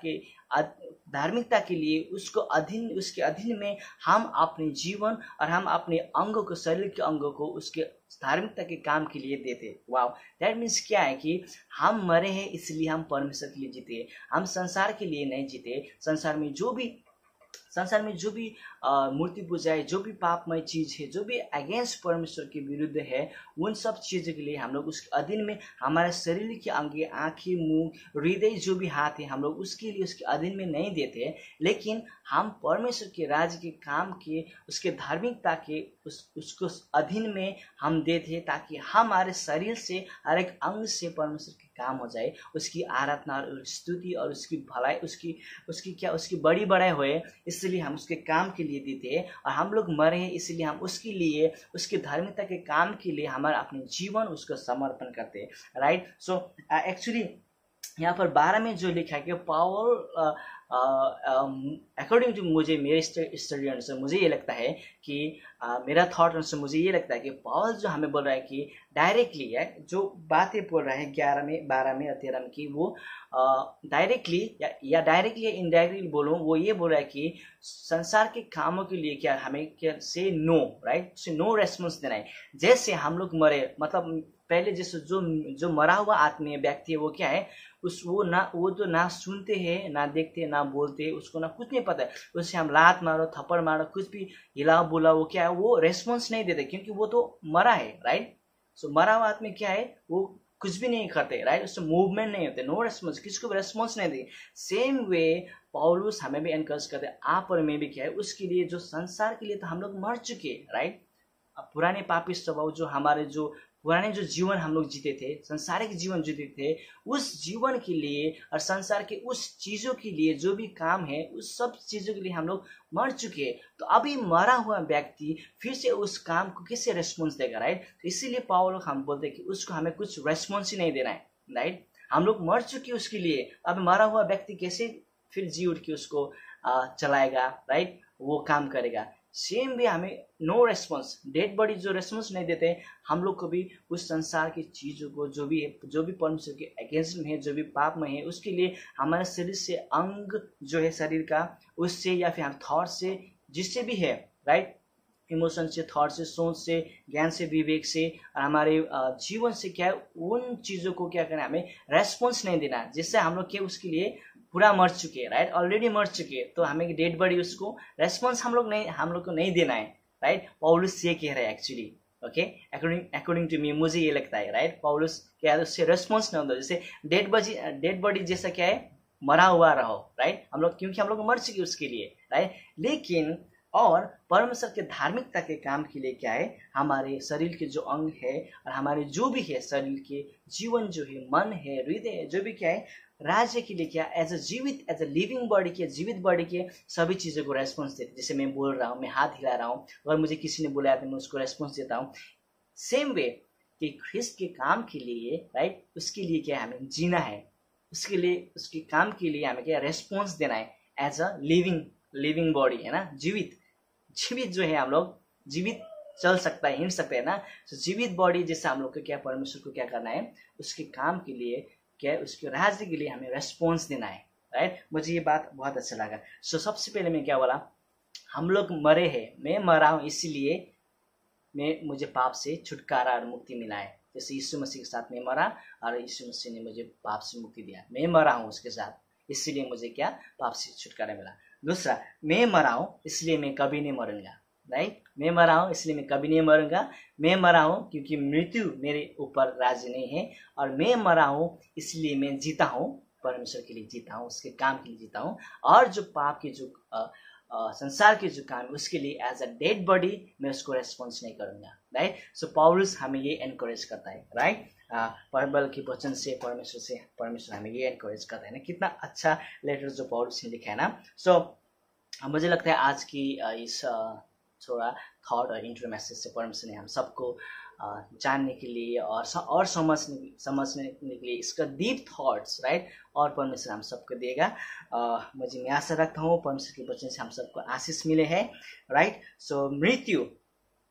के लिए उसके अधीन में हम अपने जीवन और हम अपने अंगों को, शरीर के अंगों को उसके धार्मिकता के काम के लिए देते। वाओ, दैट मीन्स क्या है कि हम मरे हैं इसलिए हम परमेश्वर के लिए जीते, हम संसार के लिए नहीं जीते। संसार में जो भी मूर्ति पूजा है, जो भी पापमय चीज है, जो भी अगेंस्ट परमेश्वर के विरुद्ध है, उन सब चीजों के लिए हम लोग उसके अधीन में, हमारे शरीर के अंग, आंखें, मुंह, हृदय, जो भी हाथ है, हम लोग उसके लिए उसके अधीन में नहीं देते। लेकिन हम परमेश्वर के राज्य के काम के, उसके धार्मिकता के उसको अधीन में हम देते, ताकि हमारे शरीर से, हर एक अंग से परमेश्वर के काम हो जाए, उसकी आराधना और स्तुति और उसकी भलाई, उसकी बड़ी बड़ाई होए, इसलिए हम उसके काम के लिए देते हैं। और हम लोग मरे हैं इसलिए हम उसके लिए, उसकी धार्मिकता के काम के लिए हमारा अपने जीवन उसको समर्पण करते हैं, राइट। सो एक्चुअली यहाँ पर 12 में जो लिखा है कि पावल, अकॉर्डिंग टू मेरे स्टडी अनुसार मुझे ये लगता है कि मेरा थॉट अनुसार मुझे ये लगता है कि पावल जो हमें बोल रहा है कि डायरेक्टली है, जो बातें बोल रहा है 11 में, 12 में और 13 में, कि वो डायरेक्टली या डायरेक्टली या इनडायरेक्टली बोलूँ, वो ये बोल रहा है कि संसार के कामों के लिए क्या हमें क्या से नो, राइट, से नो रेस्पॉन्स देना है। जैसे हम लोग मरे, मतलब पहले जैसे जो मरा हुआ आत्मीय व्यक्ति है, वो क्या है, वो तो ना सुनते हैं, ना देखते, ना बोलते, उसको ना कुछ नहीं पता है। उससे हम लात मारो, थप्पड़ मारो, कुछ भी हिलाओ बोला, वो क्या है, वो रेस्पॉन्स नहीं देते, क्योंकि वो तो मरा है, राइट। सो मरा हुआ आदमी क्या है, वो कुछ भी नहीं करते, राइट, उससे मूवमेंट नहीं होते, नो रेस्पॉन्स, किसको भी रेस्पॉन्स नहीं देते। सेम वे पौलुस हमें भी एनकरेज करते, आप और मैं भी क्या है, उसके लिए, जो संसार के लिए तो हम लोग मर चुके, राइट। पुराने पापी स्वभाव, जो हमारे जो पुराने जो जीवन हम लोग जीते थे, संसारिक जीवन जीते थे, उस जीवन के लिए और संसार के उस चीजों के लिए, जो भी काम है, उस सब चीजों के लिए हम लोग मर चुके। तो अभी मरा हुआ व्यक्ति फिर से उस काम को कैसे रेस्पॉन्स देगा, राइट। तो इसीलिए पावल हम बोलते हैं कि उसको हमें कुछ रेस्पॉन्स ही नहीं देना है, राइट। हम लोग मर चुके उसके लिए, अब मरा हुआ व्यक्ति कैसे फिर जी उठ के उसको चलाएगा, राइट, वो काम करेगा। सेम भी हमें नो रेस्पॉन्स, डेड बॉडी जो रेस्पॉन्स नहीं देते, हम लोग को भी उस संसार की चीजों को, जो भी परमेश्वर के अगेंस्ट में है, जो भी पाप में है, उसके लिए हमारे शरीर से अंग जो है शरीर का, उससे या फिर हम थॉट से, जिससे भी है, राइट, इमोशन से, थॉट से, सोच से, ज्ञान से, विवेक से, और हमारे जीवन से क्या है, उन चीजों को क्या करना है, हमें रेस्पॉन्स नहीं देना, जिससे हम लोग के उसके लिए पूरा मर चुके, राइट, ऑलरेडी मर चुके। तो हमें डेड बॉडी उसको रेस्पॉन्स हम लोग को नहीं देना है, राइट। पौलुस ये कह रहा है actually, okay, according to me, मुझे ये लगता है, राइट। पौलुस क्या है, उससे रेस्पॉन्स नहीं होता, जैसे डेड बॉडी जैसा क्या है, मरा हुआ रहो, राइट, हम लोग, क्योंकि हम लोग मर चुके उसके लिए, राइट। लेकिन और परमेश्वर के धार्मिकता के काम के लिए क्या है, हमारे शरीर के जो अंग है और हमारे जो भी है शरीर के जीवन, जो है मन है, हृदय है, जो भी क्या है, राज्य के लिए क्या, एज अ लिविंग बॉडी के, जीवित बॉडी के सभी चीजों को रेस्पॉन्स देते। जैसे मैं बोल रहा हूँ, मैं हाथ हिला रहा हूँ, अगर मुझे किसी ने बुलाया तो मैं उसको रेस्पॉन्स देता हूँ। सेम वे कि ख्रिस्त के काम के लिए, राइट, उसके लिए क्या हमें जीना है, उसके लिए, उसके काम के लिए हमें क्या रेस्पॉन्स देना है, एज अ लिविंग बॉडी, है ना, जीवित जो है, हम लोग जीवित चल सकता है, हिंड सकते हैं ना। तो जीवित बॉडी जैसे हम लोग को क्या, परमेश्वर को क्या करना है, उसके काम के लिए क्या, उसके राज्य के लिए हमें रेस्पॉन्स देना है, राइट। मुझे ये बात बहुत अच्छा लगा। सो सबसे पहले मैं क्या बोला, हम लोग मरे हैं, मैं मरा हूं, इसीलिए मुझे पाप से छुटकारा और मुक्ति मिला है। जैसे यीशु मसीह के साथ मैं मरा और यीशु मसीह ने मुझे पाप से मुक्ति दिया, मैं मरा हूँ उसके साथ, इसलिए मुझे क्या पाप से छुटकारा मिला। दूसरा, मैं मरा हूँ इसलिए मैं कभी नहीं मरूंगा, राइट। मैं मरा हूँ इसलिए मैं कभी नहीं मरूंगा। मैं मरा हूँ क्योंकि मृत्यु मेरे ऊपर राजी नहीं है, और मैं मरा हूँ इसलिए मैं जीता हूँ, परमेश्वर के लिए जीता हूँ, उसके काम के लिए जीता हूँ। और जो पाप की जो संसार के जो काम है उसके लिए एज अ डेड बॉडी मैं उसको रेस्पॉन्स नहीं करूंगा, राइट। सो पौलुस हमें ये एनकरेज करता है, राइट। बाइबल के वचन से परमेश्वर हमें ये एनकरेज करता है ना। कितना अच्छा लेटर जो पौलुस ने लिखा है ना। सो मुझे लगता है आज की इस थोड़ा थॉट और इंट्रो मैसेज से परमेश्वर ने हम सबको जानने के लिए और समझने के लिए इसका डीप थॉट्स, राइट, और परमेश्वर हम सबको देगा। मैं आशा रखता हूँ परमेश्वर के वचन से हम सबको आशीष मिले हैं, राइट। सो मृत्यु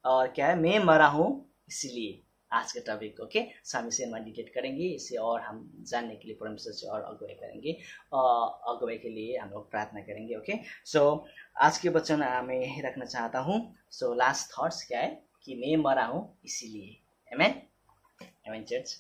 और क्या है, मैं मरा हूँ इसलिए आज के टॉपिक, ओके। सो हम इसे मेडिटेट करेंगे, इसे और हम जानने के लिए परमेश्वर से और अगुवाई करेंगे, अगुवाई के लिए हम लोग प्रार्थना करेंगे, ओके। सो आज के वचन मैं यही रखना चाहता हूँ। सो लास्ट थॉट्स क्या है कि मैं मरा हूँ इसीलिए, आमेन, आमेन चर्च।